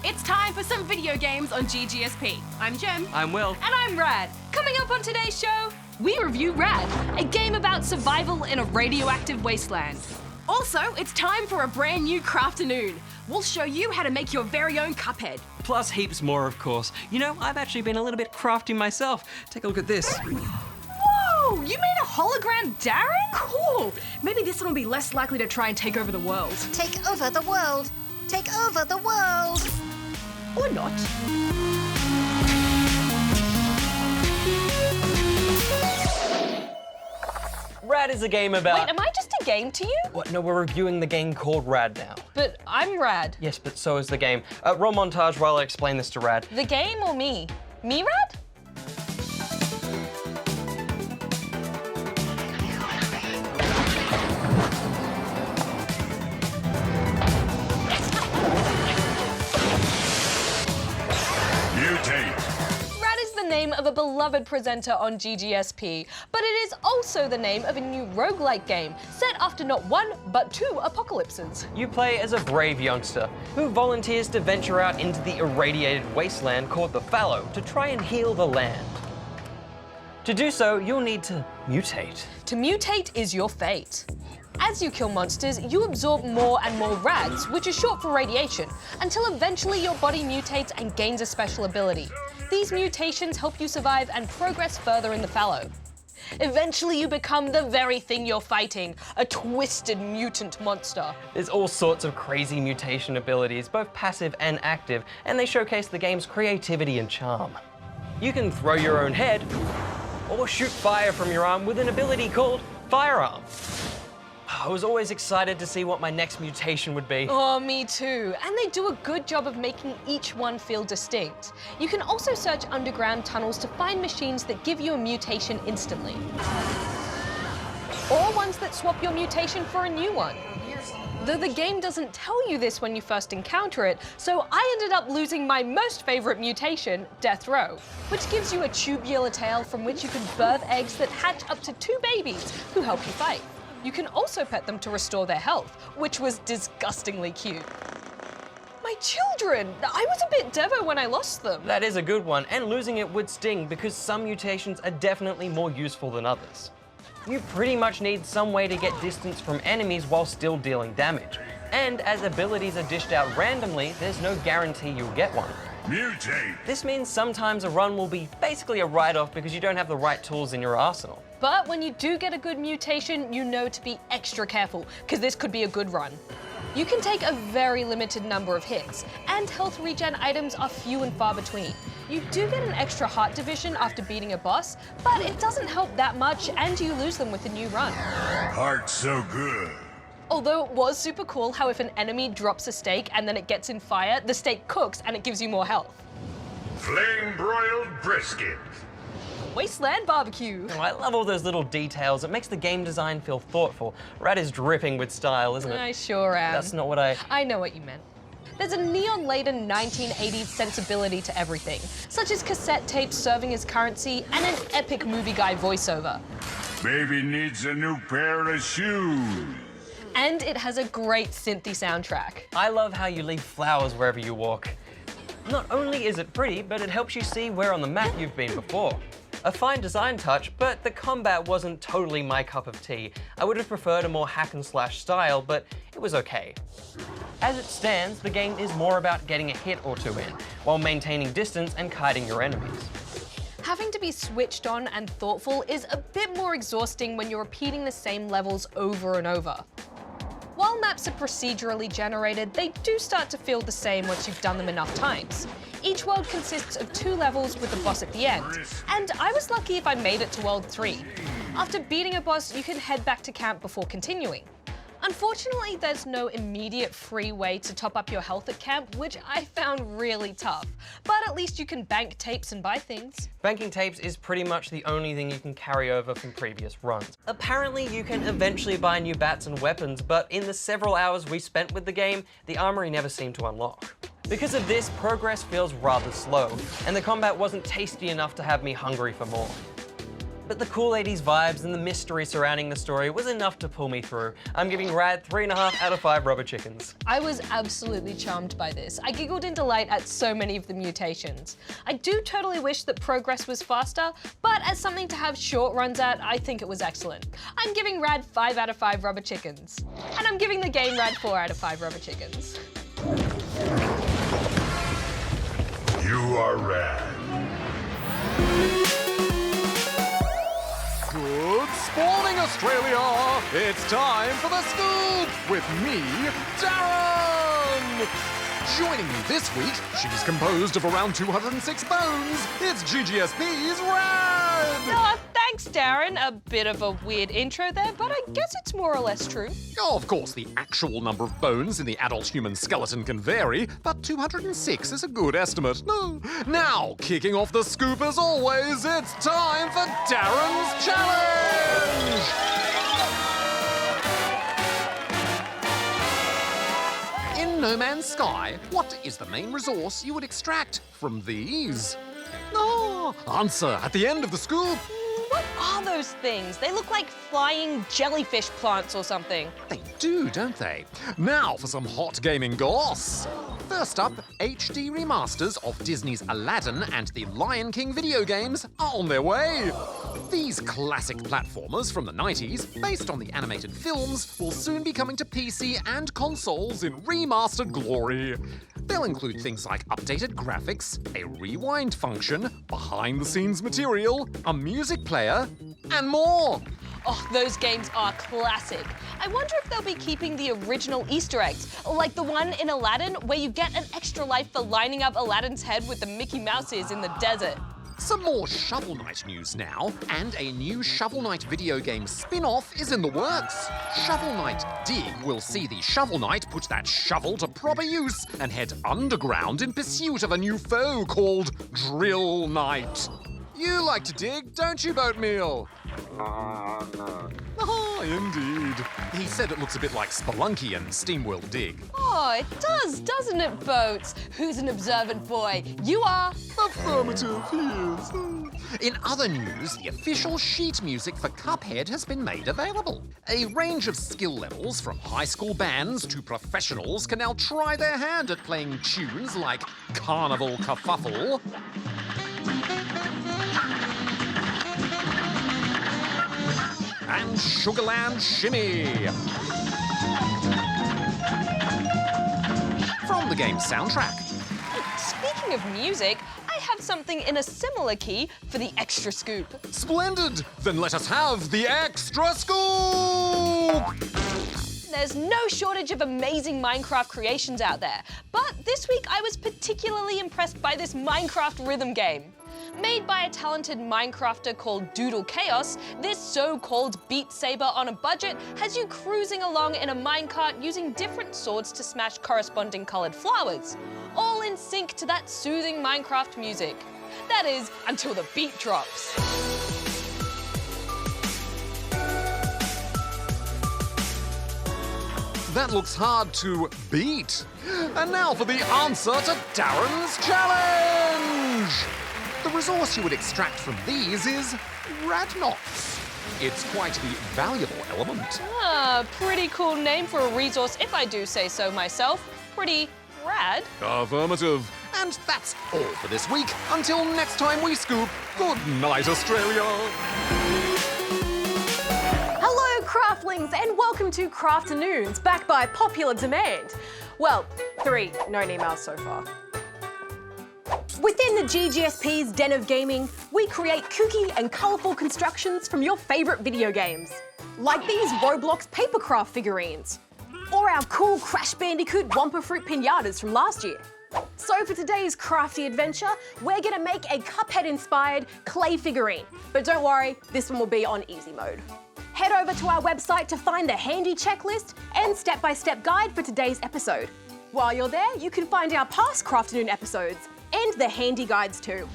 It's time for some video games on GGSP. I'm Jem. I'm Will. And I'm Rad. Coming up on today's show, we review Rad, a game about survival in a radioactive wasteland. Also, it's time for a brand new Crafternoon. We'll show you how to make your very own Cuphead. Plus heaps more, of course. You know, I've actually been a little bit crafty myself. Take a look at this. Whoa, you made a hologram Darren? Cool. Maybe this one will be less likely to try and take over the world. Take over the world. Take over the world. Or not. Rad is a game about... Wait, am I just a game to you? What? No, we're reviewing the game called Rad now. But I'm Rad. Yes, but so is the game. Roll montage while I explain this to Rad. The game or me? Me, Rad? Rad is the name of a beloved presenter on GGSP, but it is also the name of a new rogue-lite game set after not one, but two apocalypses. You play as a brave youngster who volunteers to venture out into the irradiated wasteland called the Fallow to try and heal the land. To do so, you'll need to mutate. To mutate is your fate. As you kill monsters, you absorb more and more rads, which is short for radiation, until eventually your body mutates and gains a special ability. These mutations help you survive and progress further in the Fallow. Eventually you become the very thing you're fighting, a twisted mutant monster. There's all sorts of crazy mutation abilities, both passive and active, and they showcase the game's creativity and charm. You can throw your own head, or shoot fire from your arm with an ability called Firearm. I was always excited to see what my next mutation would be. Oh, me too. And they do a good job of making each one feel distinct. You can also search underground tunnels to find machines that give you a mutation instantly. Or ones that swap your mutation for a new one. Though the game doesn't tell you this when you first encounter it, so I ended up losing my most favorite mutation, Death Row, which gives you a tubular tail from which you can birth eggs that hatch up to 2 babies who help you fight. You can also pet them to restore their health, which was disgustingly cute. My children! I was a bit devo when I lost them. That is a good one, and losing it would sting because some mutations are definitely more useful than others. You pretty much need some way to get distance from enemies while still dealing damage. And as abilities are dished out randomly, there's no guarantee you'll get one. Mutate! This means sometimes a run will be basically a write-off because you don't have the right tools in your arsenal. But when you do get a good mutation, you know to be extra careful, because this could be a good run. You can take a very limited number of hits, and health regen items are few and far between. You do get an extra heart division after beating a boss, but it doesn't help that much, and you lose them with a new run. Heart's so good. Although it was super cool how if an enemy drops a steak and then it gets in fire, the steak cooks and it gives you more health. Flame-broiled brisket. Wasteland barbecue. Oh, I love all those little details. It makes the game design feel thoughtful. Rad is dripping with style, isn't it? I sure am. That's not what I know what you meant. There's a neon-laden 1980s sensibility to everything, such as cassette tapes serving as currency and an epic movie guy voiceover. Baby needs a new pair of shoes. And it has a great synthy soundtrack. I love how you leave flowers wherever you walk. Not only is it pretty, but it helps you see where on the map you've been before. A fine design touch, but the combat wasn't totally my cup of tea. I would have preferred a more hack and slash style, but it was okay. As it stands, the game is more about getting a hit or two in, while maintaining distance and kiting your enemies. Having to be switched on and thoughtful is a bit more exhausting when you're repeating the same levels over and over. While maps are procedurally generated, they do start to feel the same once you've done them enough times. Each world consists of 2 levels with a boss at the end, and I was lucky if I made it to World 3. After beating a boss, you can head back to camp before continuing. Unfortunately, there's no immediate free way to top up your health at camp, which I found really tough. But at least you can bank tapes and buy things. Banking tapes is pretty much the only thing you can carry over from previous runs. Apparently, you can eventually buy new bats and weapons, but in the several hours we spent with the game, the armory never seemed to unlock. Because of this, progress feels rather slow, and the combat wasn't tasty enough to have me hungry for more. but the cool 80s vibes and the mystery surrounding the story was enough to pull me through. I'm giving Rad 3.5 out of 5 rubber chickens. I was absolutely charmed by this. I giggled in delight at so many of the mutations. I do totally wish that progress was faster, but as something to have short runs at, I think it was excellent. I'm giving Rad 5 out of 5 rubber chickens. And I'm giving the game Rad 4 out of 5 rubber chickens. You are Rad. Good spawning, Australia! It's time for the scoop with me, Darren! Joining me this week, she's composed of around 206 bones. It's GGSP's Rad! Oh, thanks, Darren. A bit of a weird intro there, but I guess it's more or less true. Oh, of course, the actual number of bones in the adult human skeleton can vary, but 206 is a good estimate. Now, kicking off the scoop as always, it's time for Darren's Challenge! In No Man's Sky, what is the main resource you would extract from these? Answer at the end of the scoop. What are those things? They look like flying jellyfish plants or something. They do, don't they? Now for some hot gaming goss. First up, HD remasters of Disney's Aladdin and the Lion King video games are on their way. These classic platformers from the 90s, based on the animated films, will soon be coming to PC and consoles in remastered glory. They'll include things like updated graphics, a rewind function, behind-the-scenes material, a music player, and more. Oh, those games are classic. I wonder if they'll be keeping the original Easter eggs, like the one in Aladdin where you get an extra life for lining up Aladdin's head with the Mickey Mouses in the desert. Some more Shovel Knight news now, and a new Shovel Knight video game spin-off is in the works. Shovel Knight Dig will see the Shovel Knight put that shovel to proper use and head underground in pursuit of a new foe called Drill Knight. You like to dig, don't you, Boatmeal? Oh, indeed. He said it looks a bit like Spelunky and SteamWorld Dig. Oh, it does, doesn't it, Boats? Who's an observant boy? You are. Affirmative, he is. In other news, the official sheet music for Cuphead has been made available. A range of skill levels, from high school bands to professionals, can now try their hand at playing tunes like Carnival Kerfuffle, and Sugarland Shimmy. From the game's soundtrack. Speaking of music, I have something in a similar key for the extra scoop. Splendid! Then let us have the extra scoop! There's no shortage of amazing Minecraft creations out there, but this week I was particularly impressed by this Minecraft rhythm game. Made by a talented Minecrafter called Doodle Chaos, this so-called Beat Saber on a budget has you cruising along in a minecart using different swords to smash corresponding coloured flowers, all in sync to that soothing Minecraft music. That is, until the beat drops. That looks hard to beat. And now for the answer to Darren's challenge! The resource you would extract from these is Radnox. It's quite the valuable element. Ah, pretty cool name for a resource if I do say so myself. Pretty rad. Affirmative. And that's all for this week. Until next time we scoop, good night, Australia. Hello, Craftlings, and welcome to Crafternoons, backed by popular demand. Well, 3 known emails so far. Within the GGSP's Den of Gaming, we create kooky and colourful constructions from your favourite video games. Like these Roblox papercraft figurines. Or our cool Crash Bandicoot Wumpa Fruit pinatas from last year. So for today's crafty adventure, we're gonna make a Cuphead-inspired clay figurine. But don't worry, this one will be on easy mode. Head over to our website to find the handy checklist and step-by-step guide for today's episode. While you're there, you can find our past Crafternoon episodes and the handy guides too.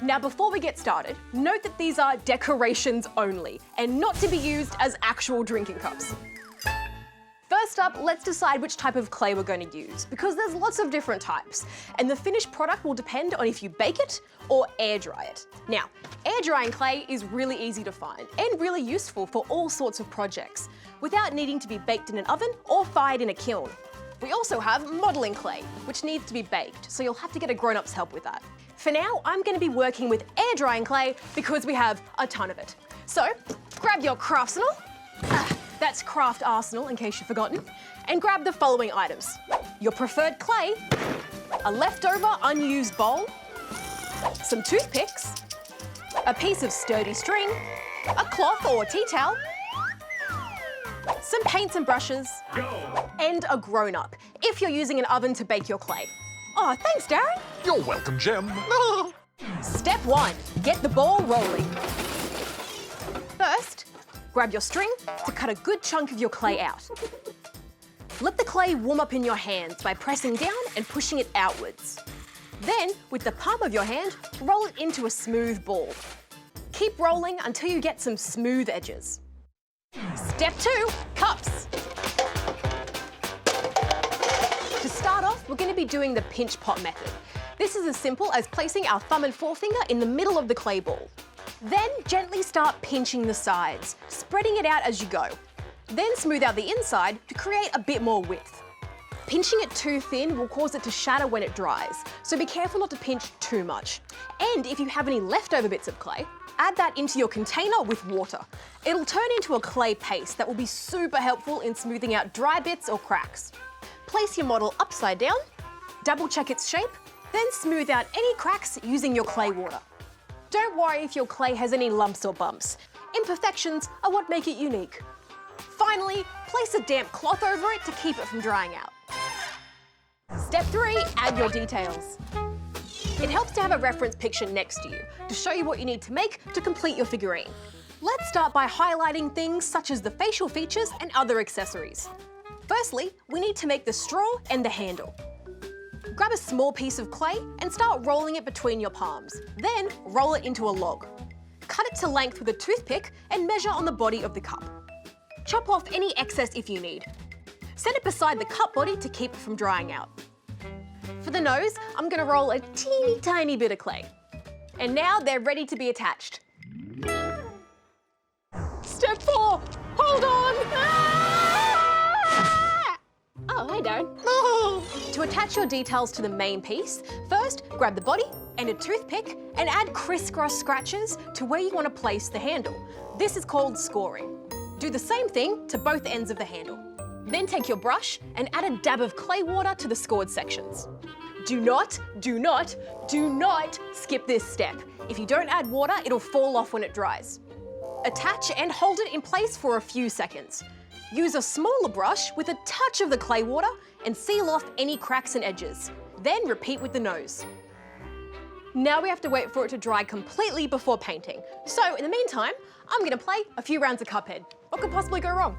Now before we get started, note that these are decorations only and not to be used as actual drinking cups. First up, let's decide which type of clay we're going to use, because there's lots of different types, and the finished product will depend on if you bake it or air dry it. Now, air drying clay is really easy to find and really useful for all sorts of projects, without needing to be baked in an oven or fired in a kiln. We also have modelling clay, which needs to be baked, so you'll have to get a grown-up's help with that. For now, I'm going to be working with air drying clay because we have a ton of it. So, grab your craftsarsenal. That's craft arsenal, in case you've forgotten. And grab the following items: your preferred clay, a leftover unused bowl, some toothpicks, a piece of sturdy string, a cloth or tea towel, some paints and brushes, and a grown-up, if you're using an oven to bake your clay. Oh, thanks, Darren. You're welcome, Jim. Step 1, get the ball rolling. First, grab your string to cut a good chunk of your clay out. Let the clay warm up in your hands by pressing down and pushing it outwards. Then, with the palm of your hand, roll it into a smooth ball. Keep rolling until you get some smooth edges. Step 2, cups. To start off, we're going to be doing the pinch pot method. This is as simple as placing our thumb and forefinger in the middle of the clay ball. Then gently start pinching the sides, spreading it out as you go. Then smooth out the inside to create a bit more width. Pinching it too thin will cause it to shatter when it dries, so be careful not to pinch too much. And if you have any leftover bits of clay, add that into your container with water. It'll turn into a clay paste that will be super helpful in smoothing out dry bits or cracks. Place your model upside down, double check its shape, then smooth out any cracks using your clay water. Don't worry if your clay has any lumps or bumps. Imperfections are what make it unique. Finally, place a damp cloth over it to keep it from drying out. Step 3, add your details. It helps to have a reference picture next to you to show you what you need to make to complete your figurine. Let's start by highlighting things such as the facial features and other accessories. Firstly, we need to make the straw and the handle. Grab a small piece of clay and start rolling it between your palms. Then roll it into a log. Cut it to length with a toothpick and measure on the body of the cup. Chop off any excess if you need. Set it beside the cup body to keep it from drying out. For the nose, I'm going to roll a teeny tiny bit of clay. And now they're ready to be attached. Step 4, hold on! Oh, hi, Darren. To attach your details to the main piece, first grab the body and a toothpick and add crisscross scratches to where you want to place the handle. This is called scoring. Do the same thing to both ends of the handle. Then take your brush and add a dab of clay water to the scored sections. Do not skip this step. If you don't add water, it'll fall off when it dries. Attach and hold it in place for a few seconds. Use a smaller brush with a touch of the clay water and seal off any cracks and edges. Then repeat with the nose. Now we have to wait for it to dry completely before painting. So in the meantime, I'm going to play a few rounds of Cuphead. What could possibly go wrong?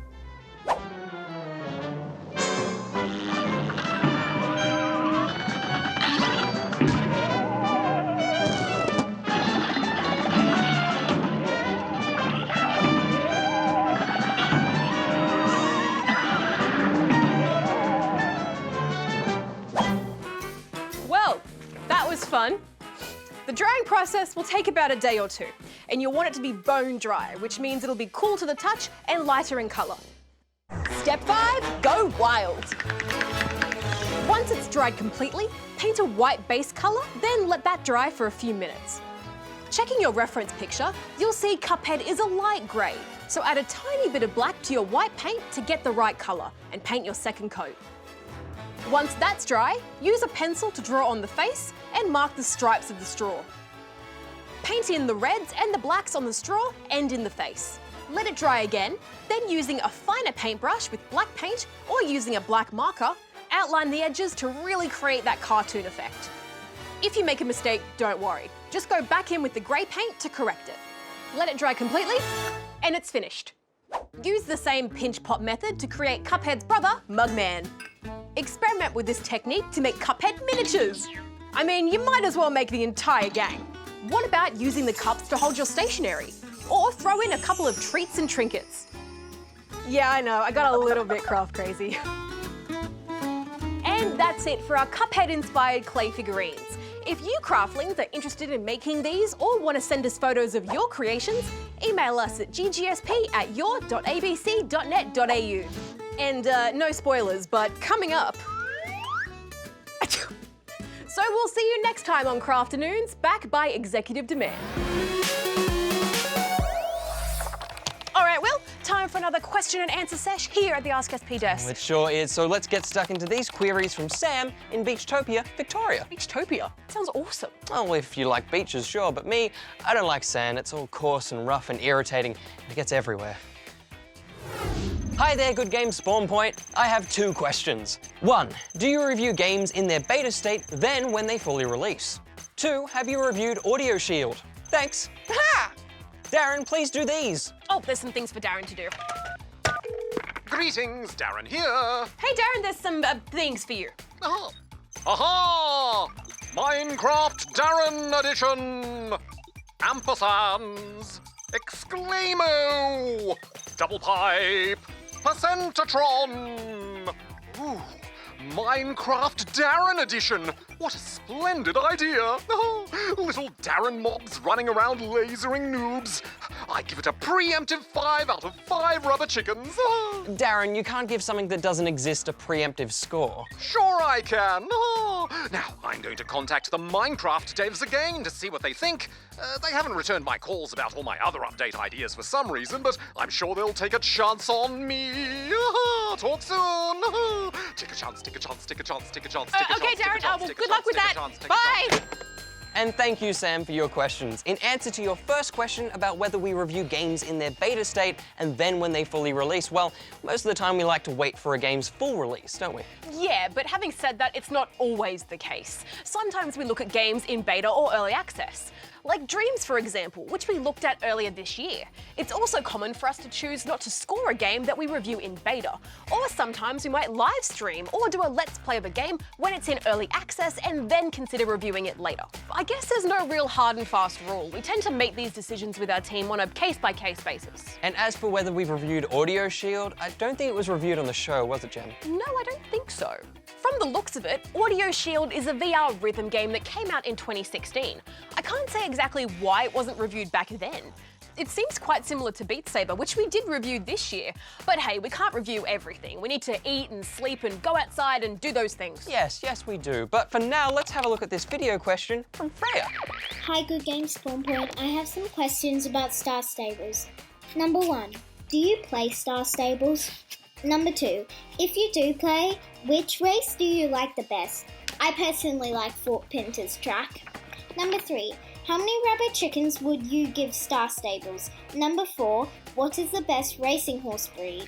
Well, that was fun. The drying process will take about a day or two, and you'll want it to be bone dry, which means it'll be cool to the touch and lighter in colour. Step 5, go wild. Once it's dried completely, paint a white base colour, then let that dry for a few minutes. Checking your reference picture, you'll see Cuphead is a light grey, so add a tiny bit of black to your white paint to get the right colour, and paint your second coat. Once that's dry, use a pencil to draw on the face and mark the stripes of the straw. Paint in the reds and the blacks on the straw and in the face. Let it dry again, then using a finer paintbrush with black paint or using a black marker, outline the edges to really create that cartoon effect. If you make a mistake, don't worry. Just go back in with the grey paint to correct it. Let it dry completely, and it's finished. Use the same pinch pot method to create Cuphead's brother, Mugman. Experiment with this technique to make Cuphead miniatures. I mean, you might as well make the entire gang. What about using the cups to hold your stationery? Or throw in a couple of treats and trinkets? Yeah, I know. I got a little bit craft crazy. And that's it for our Cuphead-inspired clay figurines. If you craftlings are interested in making these or want to send us photos of your creations, email us at ggsp@your.abc.net.au. And no spoilers, but coming up... So we'll see you next time on Crafternoons, back by executive demand. All right, Will, time for another question and answer sesh here at the Ask SP desk. It sure is. So let's get stuck into these queries from Sam in Beachtopia, Victoria. Beachtopia? Sounds awesome. Oh, if you like beaches, sure. But me, I don't like sand. It's all coarse and rough and irritating. It gets everywhere. Hi there, Good Game Spawn Point. I have 2 questions. 1, do you review games in their beta state, then when they fully release? 2, have you reviewed Audio Shield? Thanks. Ha! Darren, please do these. Oh, there's some things for Darren to do. Greetings, Darren here. Hey, Darren, there's some things for you. Aha! Aha! Minecraft Darren edition! Ampersands! Exclamo! Double pipe! Percentatron! Ooh, Minecraft Darren edition! What a splendid idea! Oh, little Darren mobs running around lasering noobs. I give it a preemptive 5 out of 5 rubber chickens. Oh. Darren, you can't give something that doesn't exist a preemptive score. Sure I can. Oh. Now, I'm going to contact the Minecraft devs again to see what they think. They haven't returned my calls about all my other update ideas for some reason, but I'm sure they'll take a chance on me. Talk soon. Take a chance, take a chance, take a chance, take a chance, take a chance. Okay, Darren, well, good luck with that. Bye. And thank you, Sam, for your questions. In answer to your first question about whether we review games in their beta state and then when they fully release, well, most of the time we like to wait for a game's full release, don't we? Yeah, but having said that, it's not always the case. Sometimes we look at games in beta or early access. Like Dreams, for example, which we looked at earlier this year. It's also common for us to choose not to score a game that we review in beta. Or sometimes we might live stream or do a let's play of a game when it's in early access and then consider reviewing it later. I guess there's no real hard and fast rule. We tend to make these decisions with our team on a case-by-case basis. And as for whether we've reviewed Audio Shield, I don't think it was reviewed on the show, was it, Jem? No, I don't think so. From the looks of it, Audio Shield is a VR rhythm game that came out in 2016. I can't say exactly why it wasn't reviewed back then. It seems quite similar to Beat Saber, which we did review this year. But hey, we can't review everything. We need to eat and sleep and go outside and do those things. Yes, we do. But for now, let's have a look at this video question from Freya. Hi, Good Game Spawn Point. I have some questions about Star Stables. Number 1, do you play Star Stables? Number 2, if you do play, which race do you like the best? I personally like Fort Pinter's track. Number 3, how many rubber chickens would you give Star Stables? Number 4, what is the best racing horse breed?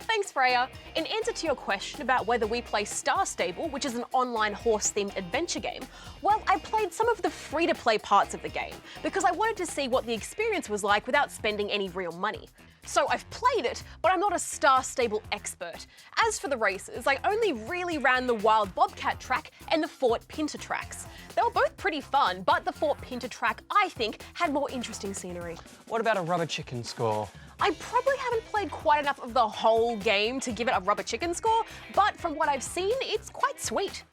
Thanks, Freya. In answer to your question about whether we play Star Stable, which is an online horse-themed adventure game, well, I played some of the free-to-play parts of the game because I wanted to see what the experience was like without spending any real money. So I've played it, but I'm not a Star Stable expert. As for the races, I only really ran the Wild Bobcat track and the Fort Pinter tracks. They were both pretty fun, but the Fort Pinter track, I think, had more interesting scenery. What about a rubber chicken score? I probably haven't played quite enough of the whole game to give it a rubber chicken score, but from what I've seen, it's quite sweet.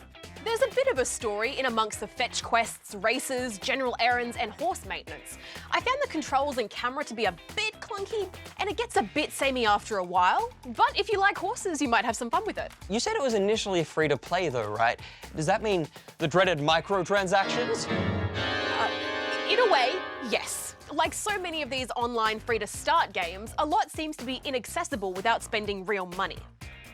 There's a bit of a story in amongst the fetch quests, races, general errands, and horse maintenance. I found the controls and camera to be a bit clunky, and it gets a bit samey after a while. But if you like horses, you might have some fun with it. You said it was initially free to play though, right? Does that mean the dreaded microtransactions? In a way, yes. Like so many of these online free-to-start games, a lot seems to be inaccessible without spending real money.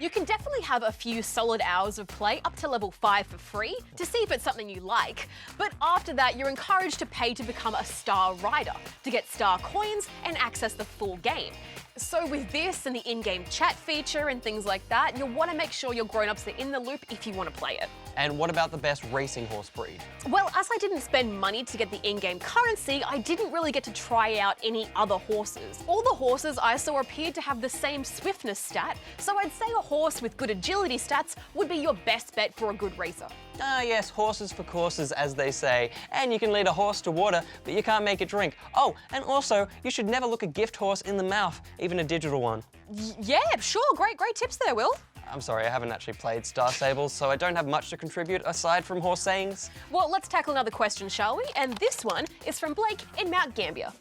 You can definitely have a few solid hours of play up to level 5 for free to see if it's something you like, but after that you're encouraged to pay to become a star rider, to get star coins and access the full game. So with this and the in-game chat feature and things like that, you'll want to make sure your grown-ups are in the loop if you want to play it. And what about the best racing horse breed? Well, as I didn't spend money to get the in-game currency, I didn't really get to try out any other horses. All the horses I saw appeared to have the same swiftness stat, so I'd say a horse with good agility stats would be your best bet for a good racer. Ah yes, horses for courses, as they say. And you can lead a horse to water, but you can't make it drink. Oh, and also, you should never look a gift horse in the mouth, even a digital one. Yeah, sure, great tips there, Will. I'm sorry, I haven't actually played Star Stables, so I don't have much to contribute aside from horse sayings. Well, let's tackle another question, shall we? And this one is from Blake in Mount Gambier.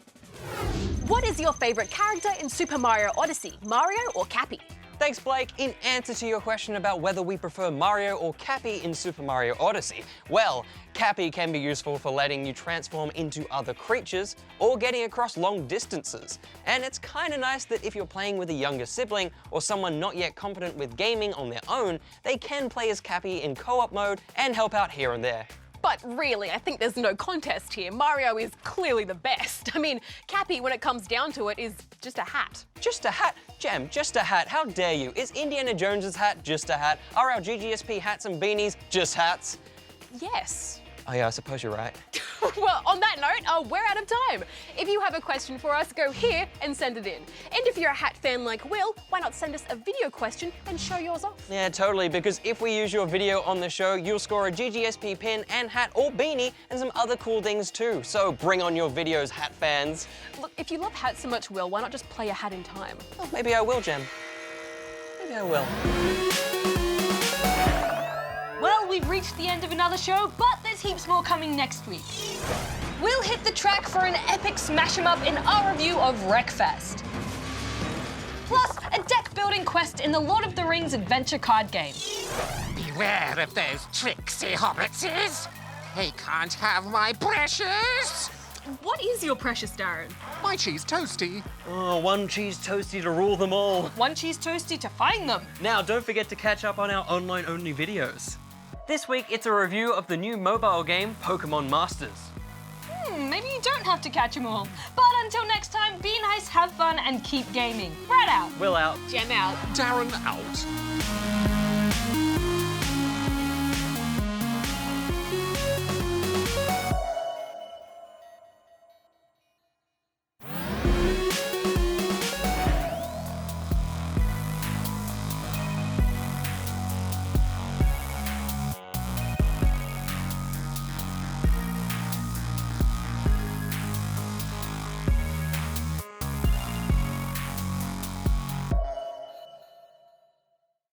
What is your favourite character in Super Mario Odyssey, Mario or Cappy? Thanks, Blake. In answer to your question about whether we prefer Mario or Cappy in Super Mario Odyssey, well, Cappy can be useful for letting you transform into other creatures or getting across long distances. And it's kind of nice that if you're playing with a younger sibling or someone not yet competent with gaming on their own, they can play as Cappy in co-op mode and help out here and there. But really, I think there's no contest here. Mario is clearly the best. I mean, Cappy, when it comes down to it, is just a hat. Just a hat? Gem, just a hat. How dare you? Is Indiana Jones's hat just a hat? Are our GGSP hats and beanies just hats? Yes. Oh yeah, I suppose you're right. Well, on that note, we're out of time. If you have a question for us, go here and send it in. And if you're a hat fan like Will, why not send us a video question and show yours off? Yeah, totally, because if we use your video on the show, you'll score a GGSP pin and hat or beanie and some other cool things too. So bring on your videos, hat fans. Look, if you love hats so much, Will, why not just play a hat in time? Oh, maybe I will, Gem. Maybe I will. Well, we've reached the end of another show, but there's heaps more coming next week. We'll hit the track for an epic smash 'em up in our review of Wreckfest. Plus, a deck-building quest in the Lord of the Rings adventure card game. Beware of those tricksy hobbitses. They can't have my precious. What is your precious, Darren? My cheese toasty. Oh, one cheese toasty to rule them all. One cheese toasty to find them. Now, don't forget to catch up on our online-only videos. This week, it's a review of the new mobile game, Pokemon Masters. Maybe you don't have to catch them all. But until next time, be nice, have fun, and keep gaming. Rad out. Will out. Gem out. Darren out.